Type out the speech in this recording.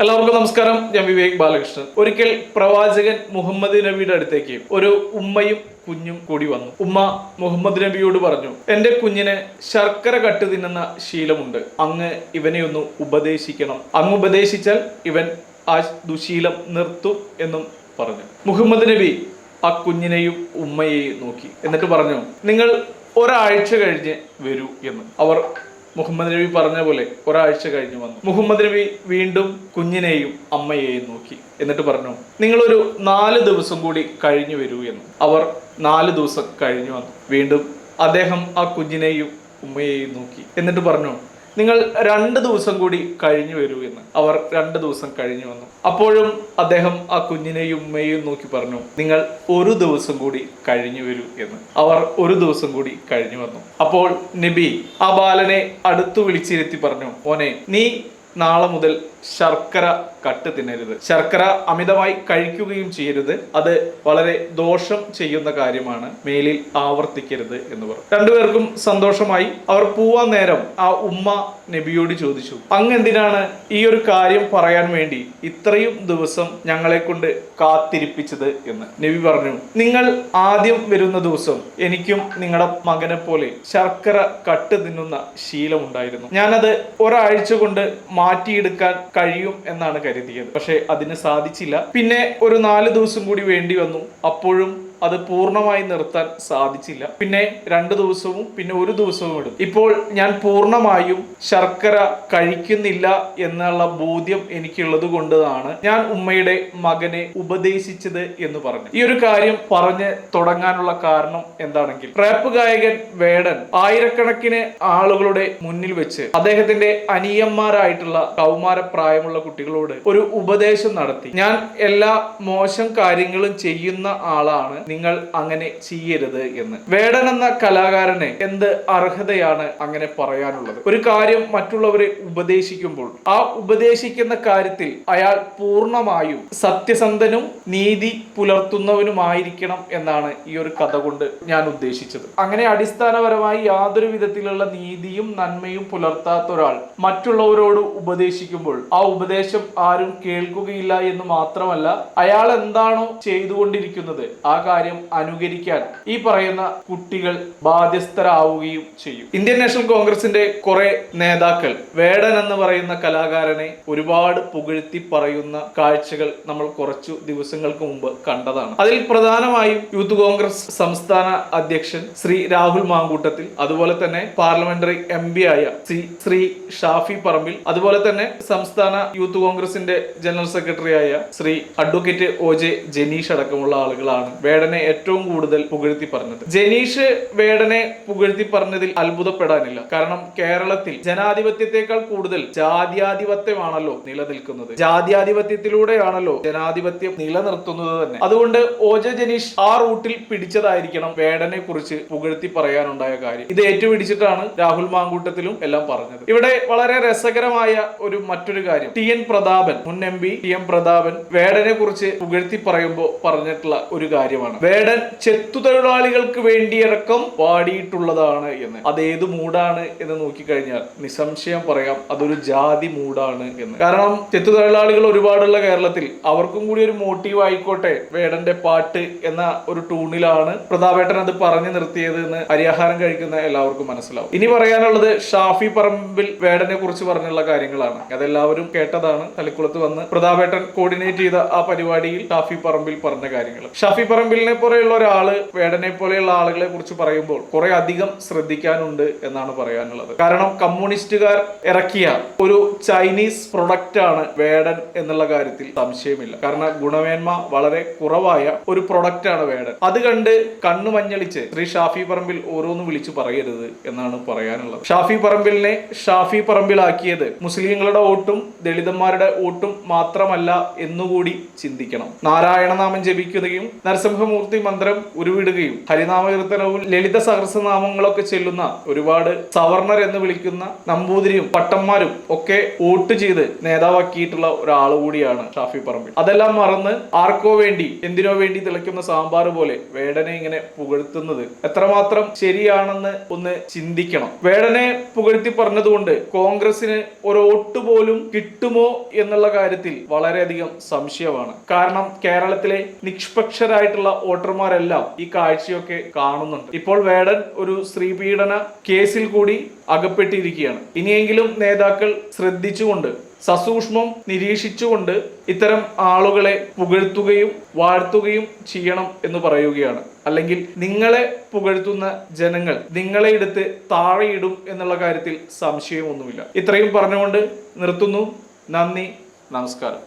എല്ലാവർക്കും നമസ്കാരം. ഞാൻ വിവേക് ബാലകൃഷ്ണൻ. ഒരിക്കൽ പ്രവാചകൻ മുഹമ്മദ് നബിയുടെ അടുത്തേക്ക് ഒരു ഉമ്മയും കുഞ്ഞും കൂടി വന്നു. ഉമ്മ മുഹമ്മദ് നബിയോട് പറഞ്ഞു, എന്റെ കുഞ്ഞിന് ശർക്കര കട്ട് തിന്നുന്ന ശീലമുണ്ട്, അങ്ങ് ഇവനെ ഒന്ന് ഉപദേശിക്കണം, അങ്ങ് ഉപദേശിച്ചാൽ ഇവൻ ആ ദുശീലം നിർത്തും എന്നും പറഞ്ഞു. മുഹമ്മദ് നബി ആ കുഞ്ഞിനെയും ഉമ്മയെയും നോക്കി, എന്നിട്ട് പറഞ്ഞു, നിങ്ങൾ ഒരാഴ്ച കഴിഞ്ഞ് വരൂ എന്ന്. അവർ മുഹമ്മദ് നബി പറഞ്ഞ പോലെ ഒരാഴ്ച കഴിഞ്ഞു വന്നു. മുഹമ്മദ് നബി വീണ്ടും കുഞ്ഞിനെയും അമ്മയെയും നോക്കി, എന്നിട്ട് പറഞ്ഞു, നിങ്ങളൊരു 4 ദിവസം കൂടി കഴിഞ്ഞു വരൂ എന്ന്. അവർ 4 ദിവസം കഴിഞ്ഞു വന്നു. വീണ്ടും അദ്ദേഹം ആ കുഞ്ഞിനെയും ഉമ്മയെയും നോക്കി, എന്നിട്ട് പറഞ്ഞു, നിങ്ങൾ 2 ദിവസം കൂടി കഴിഞ്ഞു വരൂ എന്ന്. അവർ 2 ദിവസം കഴിഞ്ഞു വന്നു. അപ്പോഴും അദ്ദേഹം ആ കുഞ്ഞിനെയും ഉമ്മയെയും നോക്കി പറഞ്ഞു, നിങ്ങൾ 1 ദിവസം കൂടി കഴിഞ്ഞു വരൂ എന്ന്. അവർ 1 ദിവസം കൂടി കഴിഞ്ഞു വന്നു. അപ്പോൾ നബി ആ ബാലനെ അടുത്തു വിളിച്ചിരുത്തി പറഞ്ഞു, മോനെ, നീ നാളെ മുതൽ ശർക്കര കട്ട് തിന്നരുത്, ശർക്കര അമിതമായി കഴിക്കുകയും ചെയ്യരുത്, അത് വളരെ ദോഷം ചെയ്യുന്ന കാര്യമാണ്, മേലിൽ ആവർത്തിക്കരുത് എന്ന് പറഞ്ഞു. രണ്ടുപേർക്കും സന്തോഷമായി. അവർ പോവാൻ നേരം ആ ഉമ്മ നബിയോട് ചോദിച്ചു, അങ്ങ് എന്തിനാണ് ഈ ഒരു കാര്യം പറയാൻ വേണ്ടി ഇത്രയും ദിവസം ഞങ്ങളെ കൊണ്ട് കാത്തിരിപ്പിച്ചത് എന്ന്. നബി പറഞ്ഞു, നിങ്ങൾ ആദ്യം വരുന്ന ദിവസം എനിക്കും നിങ്ങളുടെ മകനെ പോലെ ശർക്കര കട്ട് തിന്നുന്ന ശീലമുണ്ടായിരുന്നു. ഞാനത് ഒരാഴ്ച കൊണ്ട് മാറ്റിയെടുക്കാൻ കഴിയും എന്നാണ് കരുതിയത്. പക്ഷെ അതിന് സാധിച്ചില്ല. പിന്നെ ഒരു 4 ദിവസം കൂടി വേണ്ടി വന്നു. അപ്പോഴും അത് പൂർണ്ണമായി നിർത്താൻ സാധിച്ചില്ല. പിന്നെ 2 ദിവസവും പിന്നെ 1 ദിവസവും എടുത്തു. ഇപ്പോൾ ഞാൻ പൂർണ്ണമായും ശർക്കര കഴിക്കുന്നില്ല എന്നുള്ള ബോധ്യം എനിക്കുള്ളത് കൊണ്ടാണ് ഞാൻ ഉമ്മയുടെ മകനെ ഉപദേശിച്ചത് എന്ന് പറഞ്ഞു. ഈ ഒരു കാര്യം പറഞ്ഞ് തുടങ്ങാനുള്ള കാരണം എന്താണെങ്കിൽ, റാപ്പ് ഗായകൻ വേടൻ ആയിരക്കണക്കിന് ആളുകളുടെ മുന്നിൽ വെച്ച് അദ്ദേഹത്തിന്റെ അനിയന്മാരായിട്ടുള്ള കൗമാരപ്രായമുള്ള കുട്ടികളോട് ഒരു ഉപദേശം നടത്തി. ഞാൻ എല്ലാ മോശം കാര്യങ്ങളും ചെയ്യുന്ന ആളാണ്, നിങ്ങൾ അങ്ങനെ ചെയ്യരുത് എന്ന്. വേടൻ എന്ന കലാകാരന് എന്ത് അർഹതയാണ് അങ്ങനെ പറയാനുള്ളത്? ഒരു കാര്യം മറ്റുള്ളവരെ ഉപദേശിക്കുമ്പോൾ ആ ഉപദേശിക്കുന്ന കാര്യത്തിൽ അയാൾ പൂർണ്ണമായും സത്യസന്ധനും നീതി പുലർത്തുന്നവനുമായിരിക്കണം എന്നാണ് ഈ ഒരു കഥ കൊണ്ട് ഞാൻ ഉദ്ദേശിച്ചത്. അങ്ങനെ അടിസ്ഥാനപരമായി യാതൊരു വിധത്തിലുള്ള നീതിയും നന്മയും പുലർത്താത്ത ഒരാൾ മറ്റുള്ളവരോട് ഉപദേശിക്കുമ്പോൾ ആ ഉപദേശം ആരും കേൾക്കുകയില്ല എന്ന് മാത്രമല്ല, അയാൾ എന്താണോ ചെയ്തുകൊണ്ടിരിക്കുന്നത് ആ കാര്യം അനുകരിക്കാൻ ഈ പറയുന്ന കുട്ടികൾ ബാധ്യസ്ഥരാവുകയും ചെയ്യും. ഇന്ത്യൻ നാഷണൽ കോൺഗ്രസിന്റെ കുറെ നേതാക്കൾ വേടൻ എന്ന് പറയുന്ന കലാകാരനെ ഒരുപാട് പുകഴ്ത്തി പറയുന്ന കാഴ്ചകൾ നമ്മൾ കുറച്ചു ദിവസങ്ങൾക്ക് മുമ്പ് കണ്ടതാണ്. അതിൽ പ്രധാനമായും യൂത്ത് കോൺഗ്രസ് സംസ്ഥാന അധ്യക്ഷൻ ശ്രീ രാഹുൽ മാങ്കൂട്ടത്തിൽ, അതുപോലെ തന്നെ പാർലമെന്ററി MP ആയ ശ്രീ ഷാഫി പറമ്പിൽ, അതുപോലെ തന്നെ സംസ്ഥാന യൂത്ത് കോൺഗ്രസിന്റെ ജനറൽ സെക്രട്ടറി ആയ ശ്രീ അഡ്വക്കേറ്റ് OJ ജനീഷ് അടക്കമുള്ള ആളുകളാണ് വേടനെ ഏറ്റവും കൂടുതൽ പുകഴ്ത്തി പറഞ്ഞത്. ജനീഷ് വേടനെ പുകഴ്ത്തി പറഞ്ഞതിൽ അത്ഭുതപ്പെടാനില്ല. കാരണം കേരളത്തിൽ ജനാധിപത്യത്തെക്കാൾ കൂടുതൽ ജാത്യാധിപത്യമാണല്ലോ നിലനിൽക്കുന്നത്. ജാത്യാധിപത്യത്തിലൂടെയാണല്ലോ ജനാധിപത്യം നിലനിർത്തുന്നത് തന്നെ. അതുകൊണ്ട് OJ ജനീഷ് ആ റൂട്ടിൽ പിടിച്ചതായിരിക്കണം വേടനെ കുറിച്ച് പുകഴ്ത്തി പറയാനുണ്ടായ കാര്യം. ഇത് ഏറ്റുപിടിച്ചിട്ടാണ് രാഹുൽ മാങ്കൂട്ടത്തിലും എല്ലാം പറഞ്ഞത്. ഇവിടെ വളരെ രസകരമായ മറ്റൊരു കാര്യം, TN പ്രതാപൻ, മുൻ MP TN പ്രതാപൻ വേടനെ കുറിച്ച് പുകഴ്ത്തി പറയുമ്പോൾ പറഞ്ഞിട്ടുള്ള ഒരു കാര്യമാണ്, വേടൻ ചെത്തുതൊഴിലാളികൾക്ക് വേണ്ടിയടക്കം പാടിയിട്ടുള്ളതാണ് എന്ന്. അത് ഏത് മൂടാണ് എന്ന് നോക്കിക്കഴിഞ്ഞാൽ നിസ്സംശയം പറയാം, അതൊരു ജാതി മൂടാണ് എന്ന്. കാരണം ചെത്തുതൊഴിലാളികൾ ഒരുപാടുള്ള കേരളത്തിൽ അവർക്കും കൂടി ഒരു മോട്ടീവ് ആയിക്കോട്ടെ വേടന്റെ പാട്ട് എന്ന ഒരു ടൂണിലാണ് പ്രതാപേട്ടൻ അത് പറഞ്ഞു നിർത്തിയത് എന്ന് അരിയാഹാരം കഴിക്കുന്ന എല്ലാവർക്കും മനസ്സിലാവും. ഇനി പറയാനുള്ളത് ഷാഫി പറമ്പിൽ വേടനെ കുറിച്ച് പറഞ്ഞുള്ള കാര്യങ്ങളാണ്. അതെല്ലാവരും കേട്ടതാണ്. തളിക്കുളത്ത് വന്ന് പ്രതാപേട്ടൻ കോർഡിനേറ്റ് ചെയ്ത ആ പരിപാടിയിൽ ഷാഫി പറമ്പിൽ പറഞ്ഞ കാര്യങ്ങൾ. ഷാഫി പറമ്പിലിനെ പോലെയുള്ള ഒരാള് വേടനെ പോലെയുള്ള ആളുകളെ കുറിച്ച് പറയുമ്പോൾ കുറെ അധികം ശ്രദ്ധിക്കാനുണ്ട് എന്നാണ് പറയാനുള്ളത്. കാരണം കമ്മ്യൂണിസ്റ്റുകാർ ഇറക്കിയ ഒരു ചൈനീസ് പ്രൊഡക്റ്റ് ആണ് വേടൻ എന്നുള്ള കാര്യത്തിൽ സംശയമില്ല. കാരണം ഗുണമേന്മ വളരെ കുറവായ ഒരു പ്രൊഡക്റ്റ് ആണ് വേടൻ. അത് കണ്ട് കണ്ണു മഞ്ഞളിച്ച് ശ്രീ ഷാഫി പറമ്പിൽ ഓരോന്ന് വിളിച്ചു പറയരുത് എന്നാണ് പറയാനുള്ളത്. ഷാഫി പറമ്പിലിനെ ഷാഫി പറമ്പിലാക്കിയത് മുസ്ലിങ്ങളുടെ വോട്ടും ദളിതന്മാരുടെ വോട്ടും മാത്രമല്ല എന്നുകൂടി ചിന്തിക്കണം. നാരായണനാമം ജപിക്കുകയും നരസിംഹമൂർത്തി ദക്ഷിണാമൂർത്തി മന്ത്രം ഉരുവിടുകയും ഹരിനാമകീർത്തനവും ലളിത സഹസ്രനാമങ്ങളൊക്കെ ചെല്ലുന്ന ഒരുപാട് സവർണർ എന്ന് വിളിക്കുന്ന നമ്പൂതിരിയും പട്ടന്മാരും ഒക്കെ വോട്ട് ചെയ്ത് നേതാവാക്കിയിട്ടുള്ള ഒരാൾ കൂടിയാണ് ഷാഫി പറമ്പിൽ. അതെല്ലാം മറന്ന് ആർക്കോ വേണ്ടി എന്തിനോ വേണ്ടി തിളയ്ക്കുന്ന സാമ്പാർ പോലെ വേടനെ ഇങ്ങനെ പുകഴ്ത്തുന്നത് എത്രമാത്രം ശരിയാണെന്ന് ഒന്ന് ചിന്തിക്കണം. വേടനെ പുകഴ്ത്തി പറഞ്ഞതുകൊണ്ട് കോൺഗ്രസിന് ഒരു വോട്ട് പോലും കിട്ടുമോ എന്നുള്ള കാര്യത്തിൽ വളരെയധികം സംശയമാണ്. കാരണം കേരളത്തിലെ നിഷ്പക്ഷരായിട്ടുള്ള വോട്ടർമാരെല്ലാം ഈ കാഴ്ചയൊക്കെ കാണുന്നുണ്ട്. ഇപ്പോൾ വേടൻ ഒരു സ്ത്രീപീഡന കേസിൽ കൂടി അകപ്പെട്ടിരിക്കുകയാണ്. ഇനിയെങ്കിലും നേതാക്കൾ ശ്രദ്ധിച്ചുകൊണ്ട് സസൂക്ഷ്മം നിരീക്ഷിച്ചുകൊണ്ട് ഇത്തരം ആളുകളെ പുകഴ്ത്തുകയും വാഴ്ത്തുകയും ചെയ്യണം എന്ന് പറയുകയാണ്. അല്ലെങ്കിൽ നിങ്ങളെ പുകഴ്ത്തുന്ന ജനങ്ങൾ നിങ്ങളെ എടുത്ത് താഴെയിടും എന്നുള്ള കാര്യത്തിൽ സംശയമൊന്നുമില്ല. ഇത്രയും പറഞ്ഞുകൊണ്ട് നിർത്തുന്നു. നന്ദി, നമസ്കാരം.